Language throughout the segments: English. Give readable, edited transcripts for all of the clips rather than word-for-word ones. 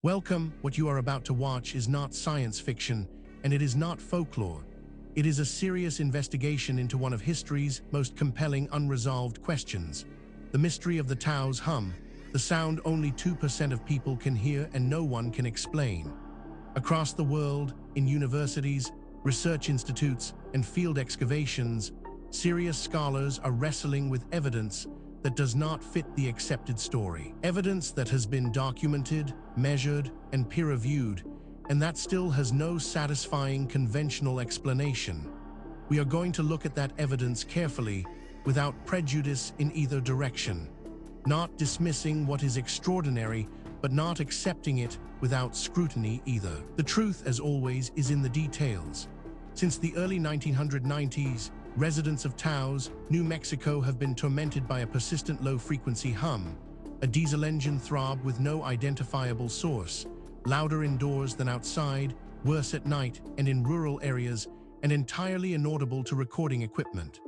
Welcome. What you are about to watch is not science fiction, and it is not folklore. It is a serious investigation into one of history's most compelling unresolved questions: the mystery of the Taos Hum, the sound only 2% of people can hear and no one can explain. Across the world, in universities, research institutes, and field excavations, serious scholars are wrestling with evidence that does not fit the accepted story. Evidence that has been documented, measured, and peer-reviewed, and that still has no satisfying conventional explanation. We are going to look at that evidence carefully, without prejudice in either direction. Not dismissing what is extraordinary, but not accepting it without scrutiny either. The truth, as always, is in the details. Since the early 1990s, residents of Taos, New Mexico have been tormented by a persistent low-frequency hum, a diesel engine throb with no identifiable source, louder indoors than outside, worse at night and in rural areas, and entirely inaudible to recording equipment.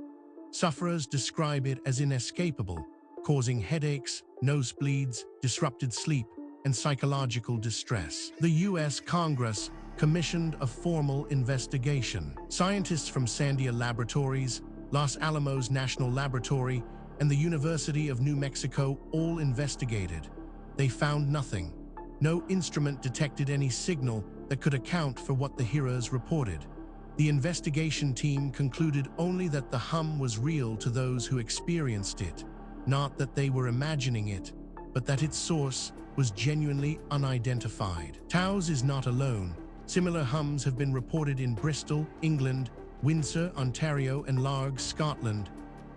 Sufferers describe it as inescapable, causing headaches, nosebleeds, disrupted sleep, and psychological distress. The U.S. Congress commissioned a formal investigation. Scientists from Sandia Laboratories, Los Alamos National Laboratory, and the University of New Mexico all investigated. They found nothing. No instrument detected any signal that could account for what the hearers reported. The investigation team concluded only that the hum was real to those who experienced it, not that they were imagining it, but that its source was genuinely unidentified. Taos is not alone. Similar hums have been reported in Bristol, England, Windsor, Ontario, and Largs, Scotland.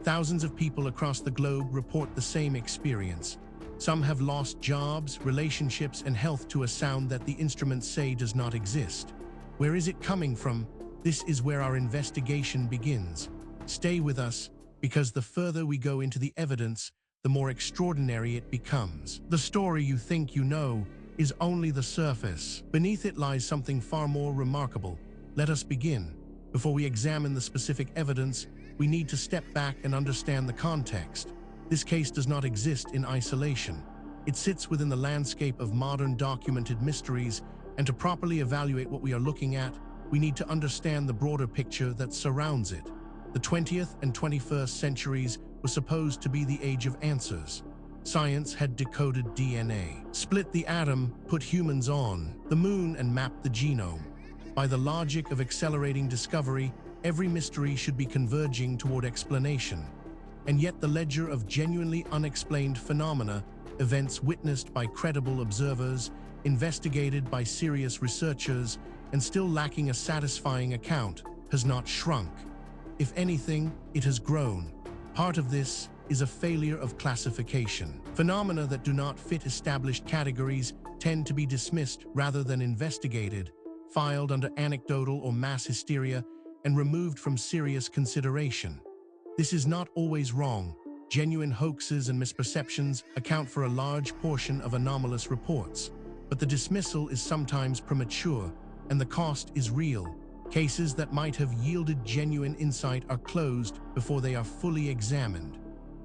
Thousands of people across the globe report the same experience. Some have lost jobs, relationships, and health to a sound that the instruments say does not exist. Where is it coming from? This is where our investigation begins. Stay with us, because the further we go into the evidence, the more extraordinary it becomes. The story you think you know is only the surface. Beneath it lies something far more remarkable. Let us begin. Before we examine the specific evidence, we need to step back and understand the context. This case does not exist in isolation. It sits within the landscape of modern documented mysteries, and to properly evaluate what we are looking at, we need to understand the broader picture that surrounds it. The 20th and 21st centuries were supposed to be the age of answers. Science had decoded DNA, split the atom, put humans on the moon, and mapped the genome. By the logic of accelerating discovery, every mystery should be converging toward explanation. And yet the ledger of genuinely unexplained phenomena, events witnessed by credible observers, investigated by serious researchers, and still lacking a satisfying account, has not shrunk. If anything, it has grown. Part of this is a failure of classification. Phenomena that do not fit established categories tend to be dismissed rather than investigated, filed under anecdotal or mass hysteria, and removed from serious consideration. This is not always wrong. Genuine hoaxes and misperceptions account for a large portion of anomalous reports, but the dismissal is sometimes premature, and the cost is real. Cases that might have yielded genuine insight are closed before they are fully examined.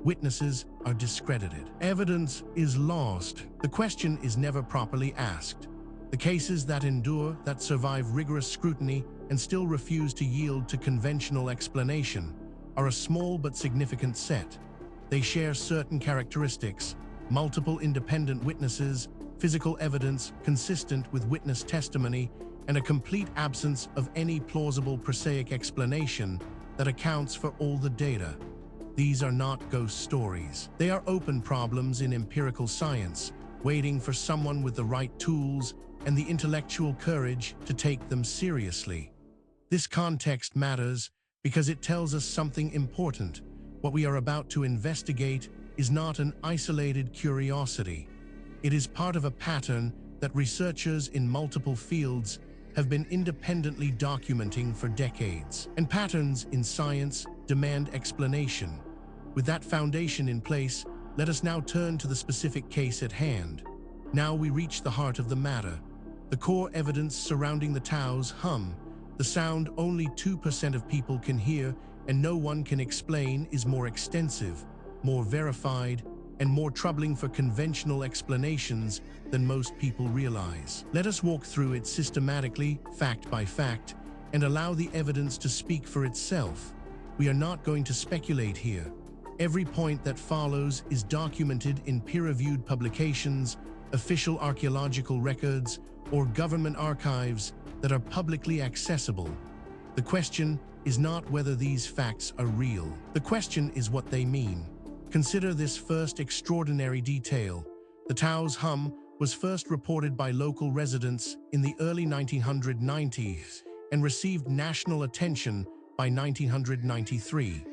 Witnesses are discredited. Evidence is lost. The question is never properly asked. The cases that endure, that survive rigorous scrutiny, and still refuse to yield to conventional explanation are a small but significant set. They share certain characteristics: multiple independent witnesses, physical evidence consistent with witness testimony, and a complete absence of any plausible prosaic explanation that accounts for all the data. These are not ghost stories. They are open problems in empirical science, waiting for someone with the right tools and the intellectual courage to take them seriously. This context matters because it tells us something important. What we are about to investigate is not an isolated curiosity. It is part of a pattern that researchers in multiple fields have been independently documenting for decades. And patterns in science demand explanation. With that foundation in place, let us now turn to the specific case at hand. Now we reach the heart of the matter. The core evidence surrounding the Taos Hum, the sound only 2% of people can hear and no one can explain, is more extensive, more verified, and more troubling for conventional explanations than most people realize. Let us walk through it systematically, fact by fact, and allow the evidence to speak for itself. We are not going to speculate here. Every point that follows is documented in peer-reviewed publications, official archaeological records, or government archives that are publicly accessible. The question is not whether these facts are real. The question is what they mean. Consider this first extraordinary detail. The Taos Hum was first reported by local residents in the early 1990s and received national attention by 1993.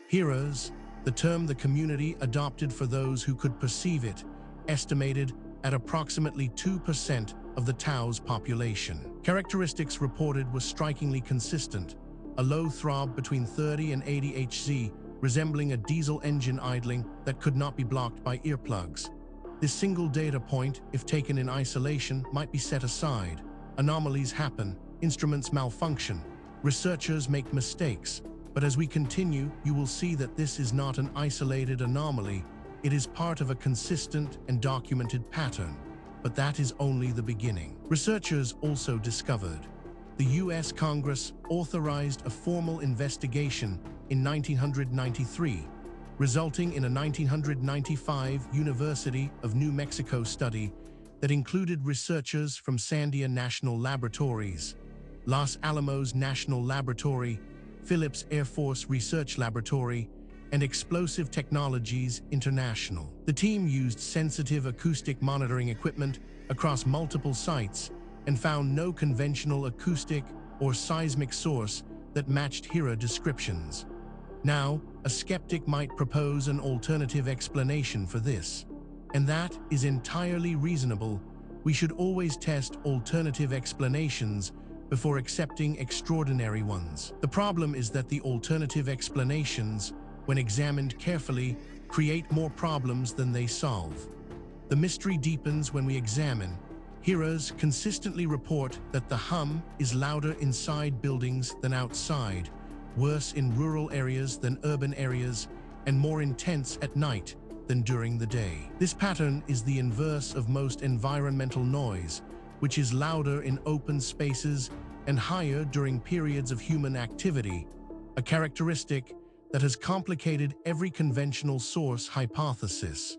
Heroes, the term the community adopted for those who could perceive it, estimated at approximately 2% of the Taos population. Characteristics reported were strikingly consistent: a low throb between 30 and 80 Hz, resembling a diesel engine idling that could not be blocked by earplugs. This single data point, if taken in isolation, might be set aside. Anomalies happen, instruments malfunction, researchers make mistakes, but as we continue, you will see that this is not an isolated anomaly. It is part of a consistent and documented pattern. But that is only the beginning. Researchers also discovered the U.S. Congress authorized a formal investigation in 1993, resulting in a 1995 University of New Mexico study that included researchers from Sandia National Laboratories, Los Alamos National Laboratory, Phillips Air Force Research Laboratory, and Explosive Technologies International. The team used sensitive acoustic monitoring equipment across multiple sites and found no conventional acoustic or seismic source that matched HERA descriptions. Now, a skeptic might propose an alternative explanation for this, and that is entirely reasonable. We should always test alternative explanations before accepting extraordinary ones. The problem is that the alternative explanations, when examined carefully, create more problems than they solve. The mystery deepens when we examine. Heroes consistently report that the hum is louder inside buildings than outside, worse in rural areas than urban areas, and more intense at night than during the day. This pattern is the inverse of most environmental noise, which is louder in open spaces and higher during periods of human activity, a characteristic that has complicated every conventional source hypothesis.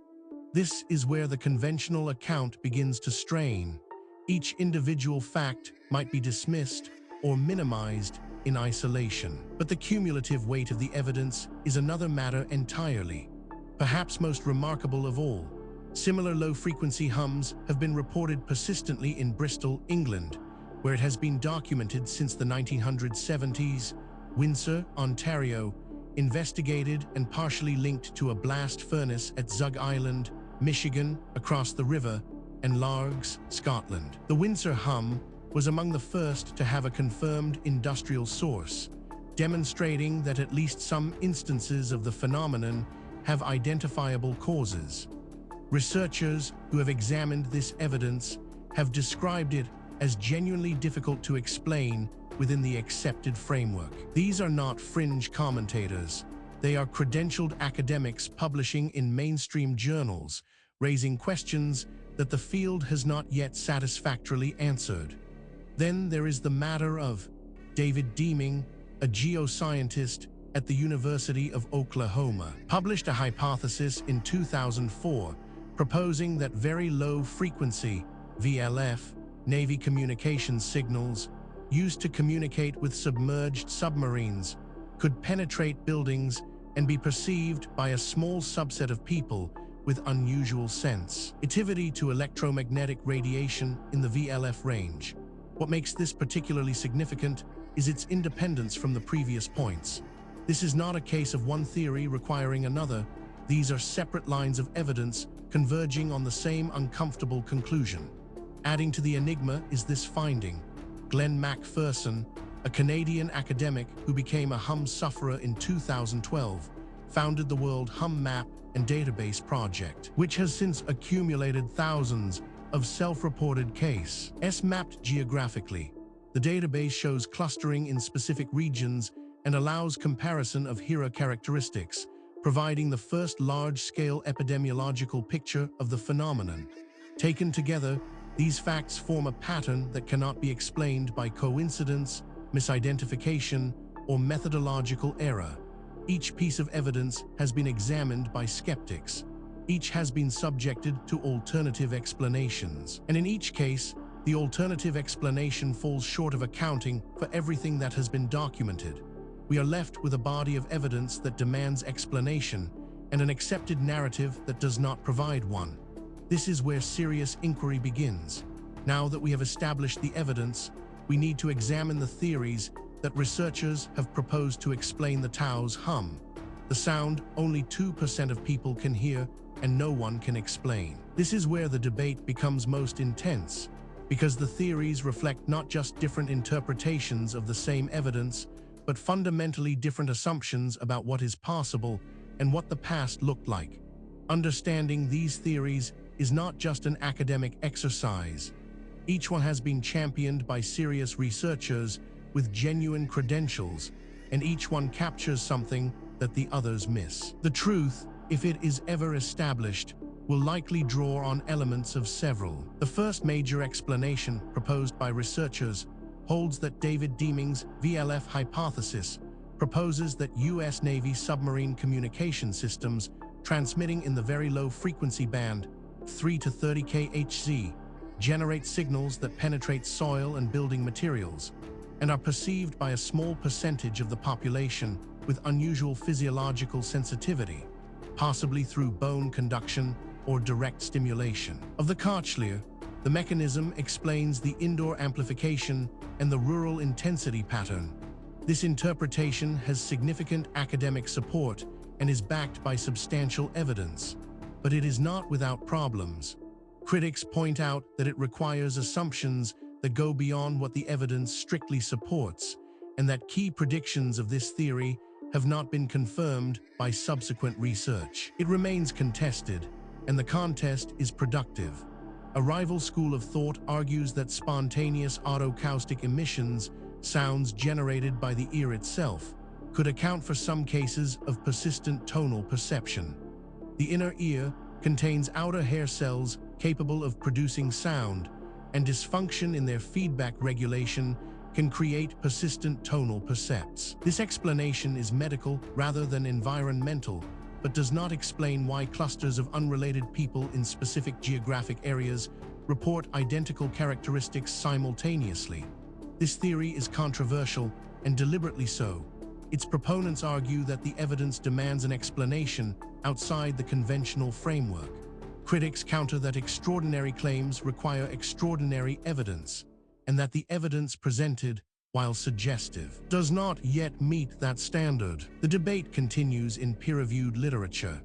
This is where the conventional account begins to strain. Each individual fact might be dismissed or minimized in isolation. But the cumulative weight of the evidence is another matter entirely. Perhaps most remarkable of all, similar low-frequency hums have been reported persistently in Bristol, England, where it has been documented since the 1970s. Windsor, Ontario, investigated and partially linked to a blast furnace at Zug Island, Michigan, across the river, and Largs, Scotland. The Windsor hum was among the first to have a confirmed industrial source, demonstrating that at least some instances of the phenomenon have identifiable causes. Researchers who have examined this evidence have described it as genuinely difficult to explain within the accepted framework. These are not fringe commentators. They are credentialed academics publishing in mainstream journals, raising questions that the field has not yet satisfactorily answered. Then there is the matter of David Deeming, a geoscientist at the University of Oklahoma, published a hypothesis in 2004 proposing that very low frequency VLF Navy communications signals used to communicate with submerged submarines could penetrate buildings and be perceived by a small subset of people with unusual sensitivity to electromagnetic radiation in the VLF range. What makes this particularly significant is its independence from the previous points. This is not a case of one theory requiring another. These are separate lines of evidence converging on the same uncomfortable conclusion. Adding to the enigma is this finding. Glenn Macpherson, a Canadian academic who became a hum sufferer in 2012, founded the World Hum Map and Database Project, which has since accumulated thousands of self-reported cases mapped geographically. The database shows clustering in specific regions and allows comparison of HERA characteristics, providing the first large-scale epidemiological picture of the phenomenon. Taken together, these facts form a pattern that cannot be explained by coincidence, misidentification, or methodological error. Each piece of evidence has been examined by skeptics. Each has been subjected to alternative explanations. And in each case, the alternative explanation falls short of accounting for everything that has been documented. We are left with a body of evidence that demands explanation and an accepted narrative that does not provide one. This is where serious inquiry begins. Now that we have established the evidence, we need to examine the theories that researchers have proposed to explain the Taos Hum, the sound only 2% of people can hear and no one can explain. This is where the debate becomes most intense, because the theories reflect not just different interpretations of the same evidence, but fundamentally different assumptions about what is possible and what the past looked like. Understanding these theories is not just an academic exercise. Each one has been championed by serious researchers with genuine credentials, and each one captures something that the others miss. The truth, if it is ever established, will likely draw on elements of several. The first major explanation proposed by researchers holds that David Deming's VLF hypothesis proposes that U.S. Navy submarine communication systems transmitting in the very low frequency band 3 to 30 kHz generate signals that penetrate soil and building materials and are perceived by a small percentage of the population with unusual physiological sensitivity, possibly through bone conduction or direct stimulation. Of the Kochlear, the mechanism explains the indoor amplification and the rural intensity pattern. This interpretation has significant academic support and is backed by substantial evidence, but it is not without problems. Critics point out that it requires assumptions that go beyond what the evidence strictly supports, and that key predictions of this theory have not been confirmed by subsequent research. It remains contested, and the contest is productive. A rival school of thought argues that spontaneous autocaustic emissions, sounds generated by the ear itself, could account for some cases of persistent tonal perception. The inner ear contains outer hair cells capable of producing sound, and dysfunction in their feedback regulation can create persistent tonal percepts. This explanation is medical rather than environmental, but does not explain why clusters of unrelated people in specific geographic areas report identical characteristics simultaneously. This theory is controversial, and deliberately so. Its proponents argue that the evidence demands an explanation outside the conventional framework. Critics counter that extraordinary claims require extraordinary evidence, and that the evidence presented, while suggestive, does not yet meet that standard. The debate continues in peer-reviewed literature.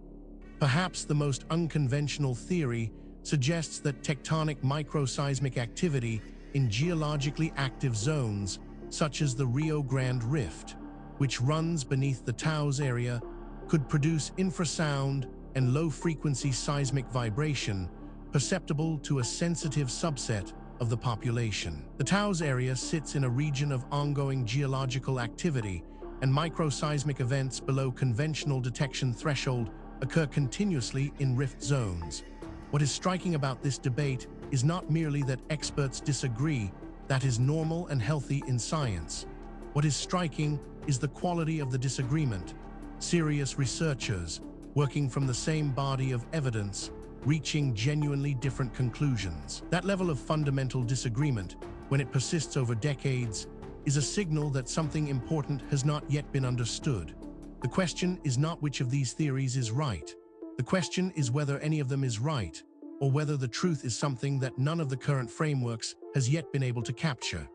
Perhaps the most unconventional theory suggests that tectonic microseismic activity in geologically active zones, such as the Rio Grande Rift, which runs beneath the Taos area, could produce infrasound and low-frequency seismic vibration perceptible to a sensitive subset of the population. The Taos area sits in a region of ongoing geological activity, and microseismic events below conventional detection threshold occur continuously in rift zones. What is striking about this debate is not merely that experts disagree. That is normal and healthy in science. What is striking is the quality of the disagreement. Serious researchers, working from the same body of evidence, reaching genuinely different conclusions. That level of fundamental disagreement, when it persists over decades, is a signal that something important has not yet been understood. The question is not which of these theories is right. The question is whether any of them is right, or whether the truth is something that none of the current frameworks has yet been able to capture.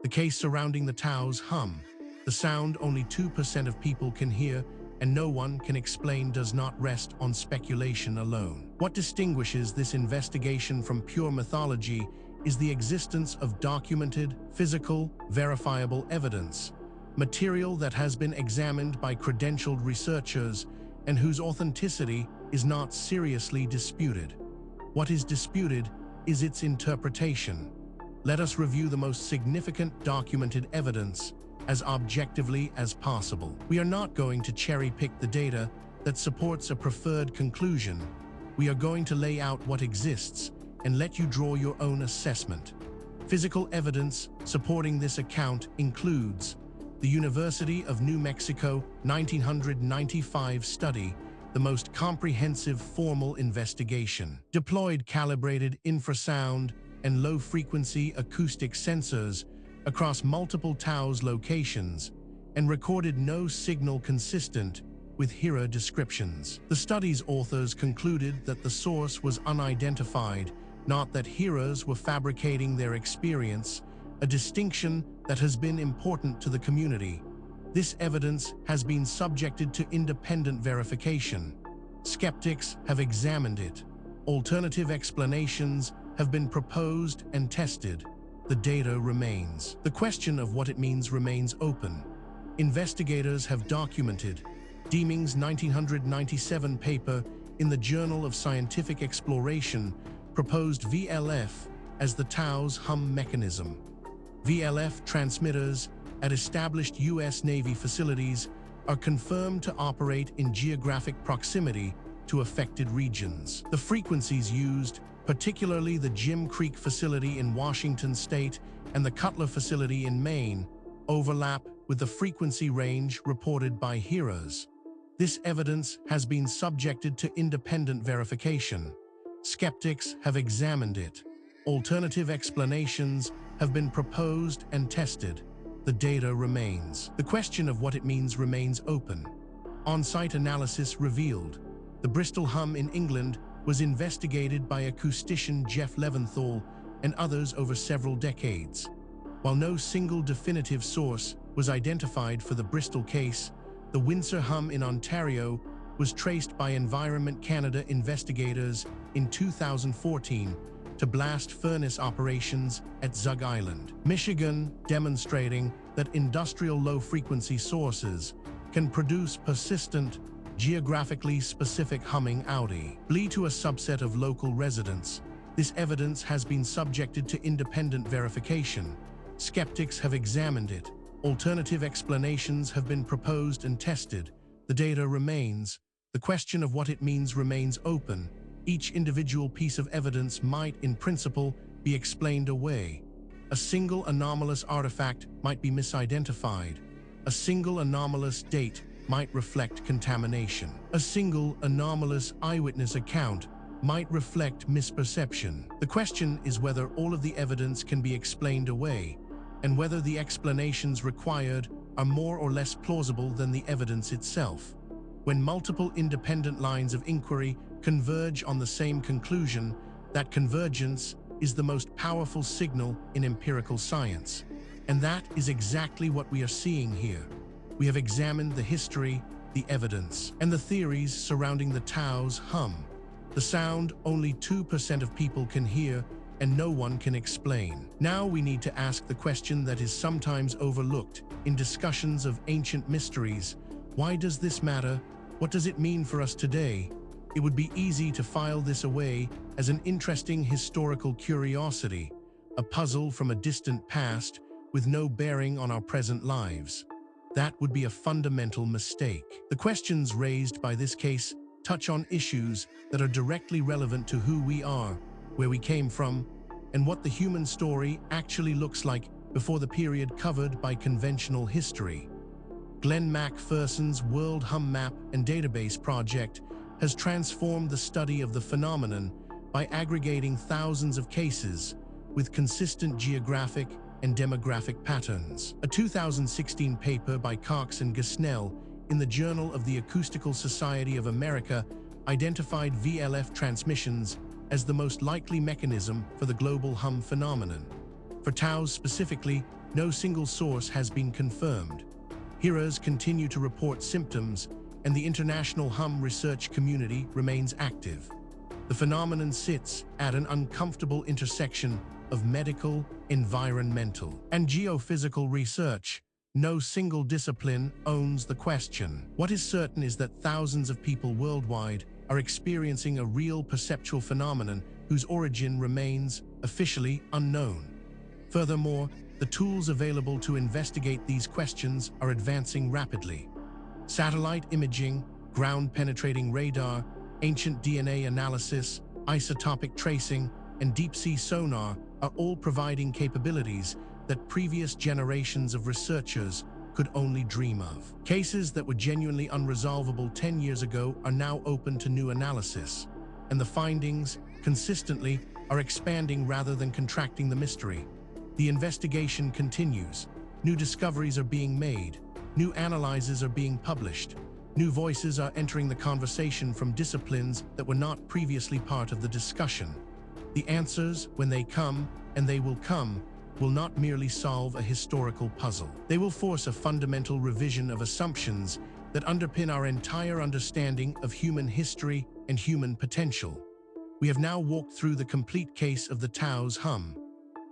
The case surrounding the Taos Hum, the sound only 2% of people can hear and no one can explain, does not rest on speculation alone. What distinguishes this investigation from pure mythology is the existence of documented, physical, verifiable evidence, material that has been examined by credentialed researchers and whose authenticity is not seriously disputed. What is disputed is its interpretation. Let us review the most significant documented evidence as objectively as possible. We are not going to cherry-pick the data, that supports a preferred conclusion, we are going to lay out what exists and let you draw your own assessment. Physical evidence supporting this account includes the University of New Mexico 1995 study, the most comprehensive formal investigation, deployed calibrated infrasound and low-frequency acoustic sensors across multiple Taos locations and recorded no signal consistent with hearer descriptions. The study's authors concluded that the source was unidentified, not that hearers were fabricating their experience, a distinction that has been important to the community. This evidence has been subjected to independent verification. Skeptics have examined it. Alternative explanations have been proposed and tested. The data remains. The question of what it means remains open. Investigators have documented Deeming's 1997 paper in the Journal of Scientific Exploration proposed VLF as the Taos Hum mechanism. VLF transmitters at established U.S. Navy facilities are confirmed to operate in geographic proximity to affected regions. The frequencies used, particularly the Jim Creek facility in Washington state and the Cutler facility in Maine, overlap with the frequency range reported by hearers. This evidence has been subjected to independent verification. Skeptics have examined it. Alternative explanations have been proposed and tested. The data remains. The question of what it means remains open. On-site analysis revealed the Bristol Hum in England was investigated by acoustician Jeff Leventhal and others over several decades. While no single definitive source was identified for the Bristol case, the Windsor Hum in Ontario was traced by Environment Canada investigators in 2014 to blast furnace operations at Zug Island, Michigan, demonstrating that industrial low-frequency sources can produce persistent, geographically specific humming audi. To a subset of local residents, this evidence has been subjected to independent verification. Skeptics have examined it. Alternative explanations have been proposed and tested. The data remains. The question of what it means remains open. Each individual piece of evidence might, in principle, be explained away. A single anomalous artifact might be misidentified. A single anomalous date might reflect contamination. A single anomalous eyewitness account might reflect misperception. The question is whether all of the evidence can be explained away, and whether the explanations required are more or less plausible than the evidence itself. When multiple independent lines of inquiry converge on the same conclusion, that convergence is the most powerful signal in empirical science. And that is exactly what we are seeing here. We have examined the history, the evidence, and the theories surrounding the Taos Hum, the sound only 2% of people can hear and no one can explain. Now we need to ask the question that is sometimes overlooked in discussions of ancient mysteries. Why does this matter? What does it mean for us today? It would be easy to file this away as an interesting historical curiosity, a puzzle from a distant past with no bearing on our present lives. That would be a fundamental mistake. The questions raised by this case touch on issues that are directly relevant to who we are, where we came from, and what the human story actually looks like before the period covered by conventional history. Glenn Macpherson's World Hum Map and Database project has transformed the study of the phenomenon by aggregating thousands of cases with consistent geographic and demographic patterns. A 2016 paper by Cox and Gosnell in the Journal of the Acoustical Society of America identified VLF transmissions as the most likely mechanism for the global hum phenomenon. For Taos specifically, no single source has been confirmed. Hearers continue to report symptoms, and the international hum research community remains active. The phenomenon sits at an uncomfortable intersection of medical, environmental, and geophysical research. No single discipline owns the question. What is certain is that thousands of people worldwide are experiencing a real perceptual phenomenon whose origin remains officially unknown. Furthermore, the tools available to investigate these questions are advancing rapidly. Satellite imaging, ground-penetrating radar, ancient DNA analysis, isotopic tracing, and deep-sea sonar are all providing capabilities that previous generations of researchers could only dream of. Cases that were genuinely unresolvable 10 years ago are now open to new analysis, and the findings, consistently, are expanding rather than contracting the mystery. The investigation continues. New discoveries are being made. New analyses are being published. New voices are entering the conversation from disciplines that were not previously part of the discussion. The answers, when they come, and they will come, will not merely solve a historical puzzle. They will force a fundamental revision of assumptions that underpin our entire understanding of human history and human potential. We have now walked through the complete case of the Taos Hum,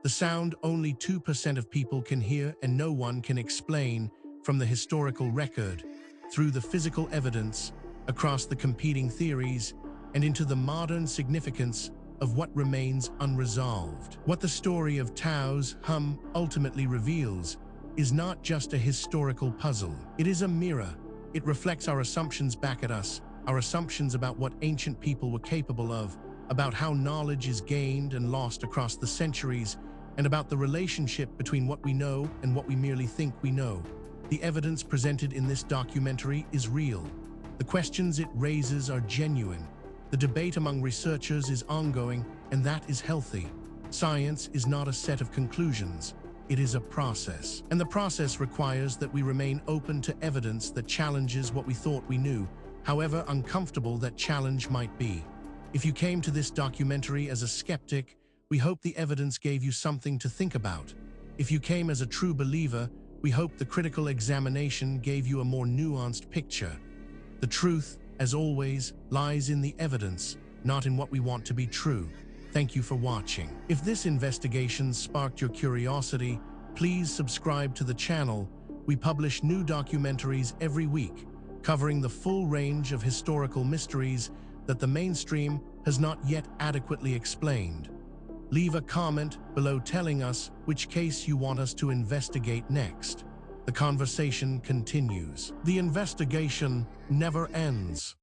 the sound only 2% of people can hear and no one can explain, from the historical record, through the physical evidence, across the competing theories, and into the modern significance of what remains unresolved. What the story of Taos Hum ultimately reveals is not just a historical puzzle. It is a mirror. It reflects our assumptions back at us, our assumptions about what ancient people were capable of, about how knowledge is gained and lost across the centuries, and about the relationship between what we know and what we merely think we know. The evidence presented in this documentary is real. The questions it raises are genuine. The debate among researchers is ongoing, and that is healthy. Science is not a set of conclusions. It is a process. And the process requires that we remain open to evidence that challenges what we thought we knew, however uncomfortable that challenge might be. If you came to this documentary as a skeptic, we hope the evidence gave you something to think about. If you came as a true believer, we hope the critical examination gave you a more nuanced picture. The truth, as always, lies in the evidence, not in what we want to be true. Thank you for watching. If this investigation sparked your curiosity, please subscribe to the channel. We publish new documentaries every week, covering the full range of historical mysteries that the mainstream has not yet adequately explained. Leave a comment below telling us which case you want us to investigate next. The conversation continues. The investigation never ends.